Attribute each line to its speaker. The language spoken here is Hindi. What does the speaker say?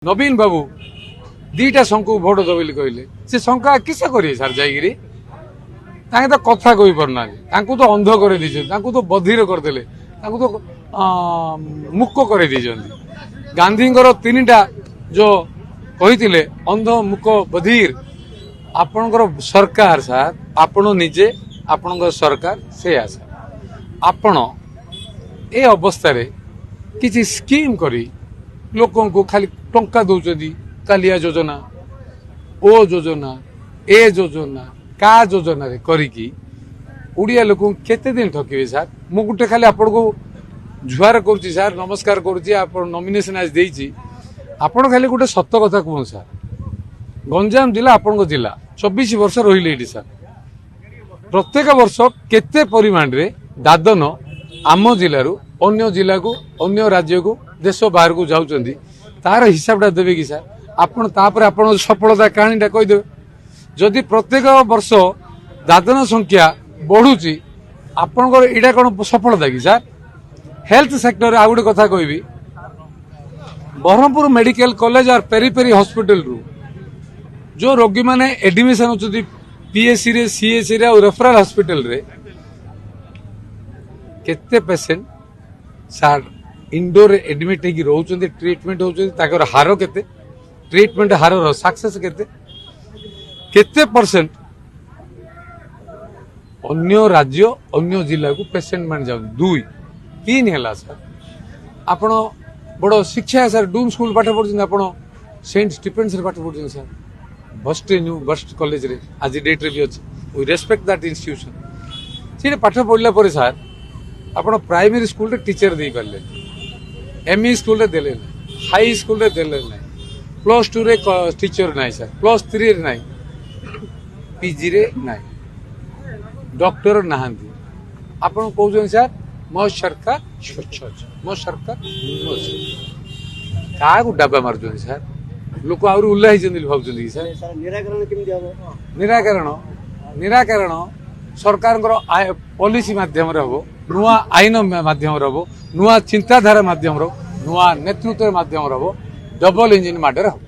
Speaker 1: नवीन बाबू दीटा शंकु भोट दो बोली कहले से शंका किसे करिए सर जाइगिरी ताके तो कथा कहि परना तांकु तो अंध कर दीछन तांकु तो बधिर कर देले तांकु तो मुक्क कर दीछन गांधींकर तीनटा जो कहिथिले अंध मुक्क बधिर आपनकर सरकार सर आपण निजे आपनकर सरकार से आसा आपण ए अवस्था रे किछि स्कीम करी लोकों को खाली टंका दौरान कालिया योजना ओ योजना ए योजना का योजना रे करिकी उड़िया लोक केते दिन ठकिबे सर मु गुटे खाली आपण को जुहार करूची सर नमस्कार करूची आपण नॉमिनेशन आज देइची आपण खाली गुटे सत्य कथा कहूं सर गंजाम जिला आपण को जिला 24 वर्ष रहिले इडी सर प्रत्येक वर्ष केते परिमाण रे दादन आम जिल्लारू अन्य जिला को अन्य राज्य को देश बाहर को जाउचंदी तार हिसाबटा देवे कि सर आपण तापर आपण सफलता कहानीटा कहीदेवे जदि प्रत्येक वर्ष दादन संख्या बढ़ुची आपणकर एटा कौन सफलता कि सर हेल्थ सेक्टर आ गोटे कथा कहबी बरहमपुर मेडिकल कॉलेज और पेरीपेरी हॉस्पिटल रु जो रोगी माने एडमिशन होचदी पीएससी रे सीएससी रे और रेफरल हॉस्पिटल रे केते पेशेंट सर इंडोर एडमिट होगी रोचंदी ट्रीटमेंट होचंदी ताकर हार केते ट्रीटमेंट हार सक्सेस केते केते परसेंट अन्य राज्य अन्य जिला को पेशेंट मान जाउ दुई तीन हैला सर आपण बड़ शिक्षा सर डूम स्कूल पाठ पढ़छन आपण सेंट स्टीफेंस रे पाठ पढ़छन sir best new best college रे आज डेट रे भी अछि वी रेस्पेक्ट दैट इंस्टीट्यूशन से पाठ पढ़ला पर सर आपण प्राइमरी स्कूल रे टीचर दे परले एमई स्कूल रे देले हाई स्कूल रे देले प्लस 2 रे टीचर नाही सर प्लस 3 रे नाही पीजी रे नाही डॉक्टर नाहांती आपण कहउछन सर मो सरकार स्वच्छ मो सरकार का को डब्बा मारछन सर लोक आउर उल्लाही जंदिल भाबछन सर
Speaker 2: निराकरण केमि हबो
Speaker 1: निराकरण सरकार पॉलिसी माध्यम रे हबो नुआ आईन माध्यम रे हबो नुआ चिंताधारा माध्यम रो नुआ नेतृत्व माध्यम रो डबल इंजिन माडर हो।